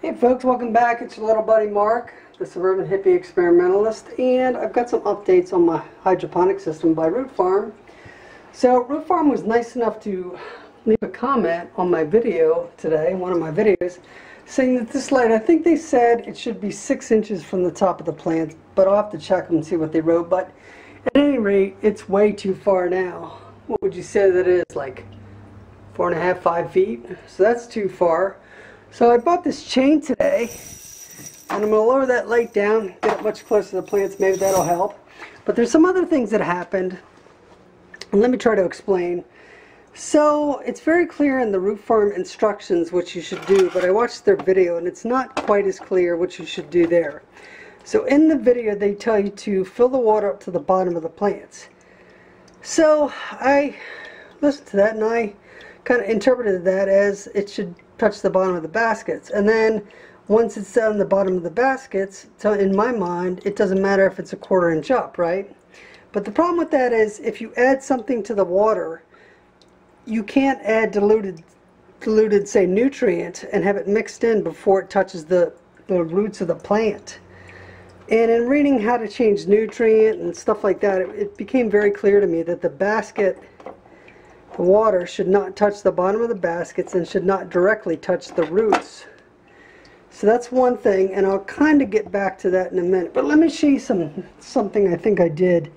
Hey folks, welcome back. It's your little buddy Mark, the Suburban Hippie Experimentalist, and I've got some updates on my hydroponic system by Root Farm. So Root Farm was nice enough to leave a comment on my video today, one of my videos, saying that this light, I think they said it should be 6 inches from the top of the plant, but I'll have to check and see what they wrote. But at any rate, it's way too far now. What would you say that is, like 4.5, 5 feet? So that's too far. So I bought this chain today, and I'm going to lower that light down, get it much closer to the plants. Maybe that'll help. But there's some other things that happened, and let me try to explain. So it's very clear in the Root Farm instructions what you should do, but I watched their video and it's not quite as clear what you should do there. So in the video they tell you to fill the water up to the bottom of the plants. So I listened to that and I kind of interpreted that as it should touch the bottom of the baskets, and then once it's down the bottom of the baskets, so in my mind it doesn't matter if it's a 1/4 inch up, right? But the problem with that is if you add something to the water, you can't add diluted say nutrient and have it mixed in before it touches the roots of the plant. And in reading how to change nutrient and stuff like that, it became very clear to me that the water should not touch the bottom of the baskets and should not directly touch the roots. So that's one thing, and I'll kind of get back to that in a minute. But let me show you something I think I did.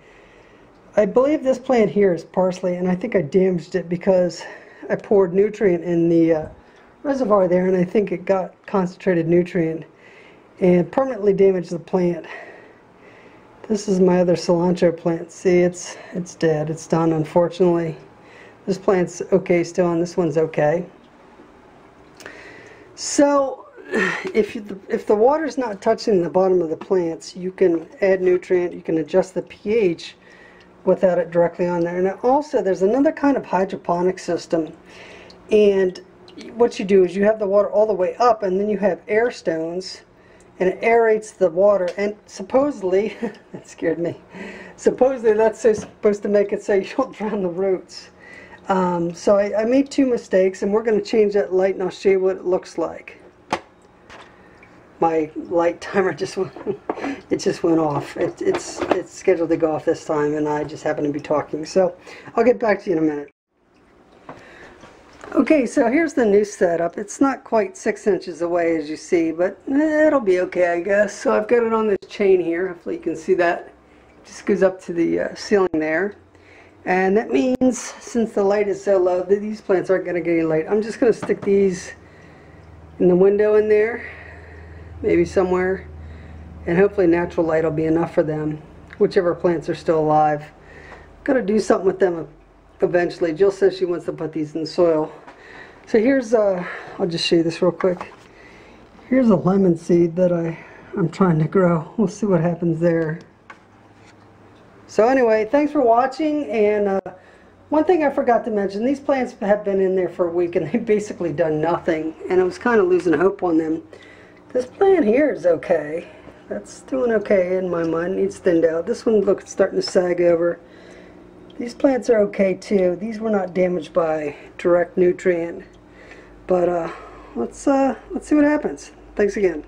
I believe this plant here is parsley, and I think I damaged it because I poured nutrient in the reservoir there, and I think it got concentrated nutrient and permanently damaged the plant. This is my other cilantro plant. See, it's dead. It's done, unfortunately. This plant's okay still, and this one's okay. So if the water's not touching the bottom of the plants, you can add nutrient, you can adjust the pH without it directly on there. And also there's another kind of hydroponic system, and what you do is you have the water all the way up, and then you have air stones, and it aerates the water, and supposedly that scared me, supposedly that's supposed to make it so you don't drown the roots. So I made 2 mistakes, and we're going to change that light, and I'll show you what it looks like. My light timer just went off. It's scheduled to go off this time, and I just happen to be talking. So I'll get back to you in a minute. Okay, so here's the new setup. It's not quite 6 inches away as you see, but it'll be okay, I guess. So I've got it on this chain here. Hopefully you can see that. It just goes up to the ceiling there. And that means, since the light is so low, that these plants aren't going to get any light. I'm just going to stick these in the window in there, maybe somewhere, and hopefully natural light will be enough for them, whichever plants are still alive. Got to do something with them eventually. Jill says she wants to put these in the soil. So here's, I'll just show you this real quick. Here's a lemon seed that I'm trying to grow. We'll see what happens there. So anyway, thanks for watching, and one thing I forgot to mention, these plants have been in there for a week and they've basically done nothing, and I was kind of losing hope on them. This plant here is okay. That's doing okay in my mind. It needs thinned out. This one looks starting to sag over. These plants are okay too. These were not damaged by direct nutrient. But let's see what happens. Thanks again.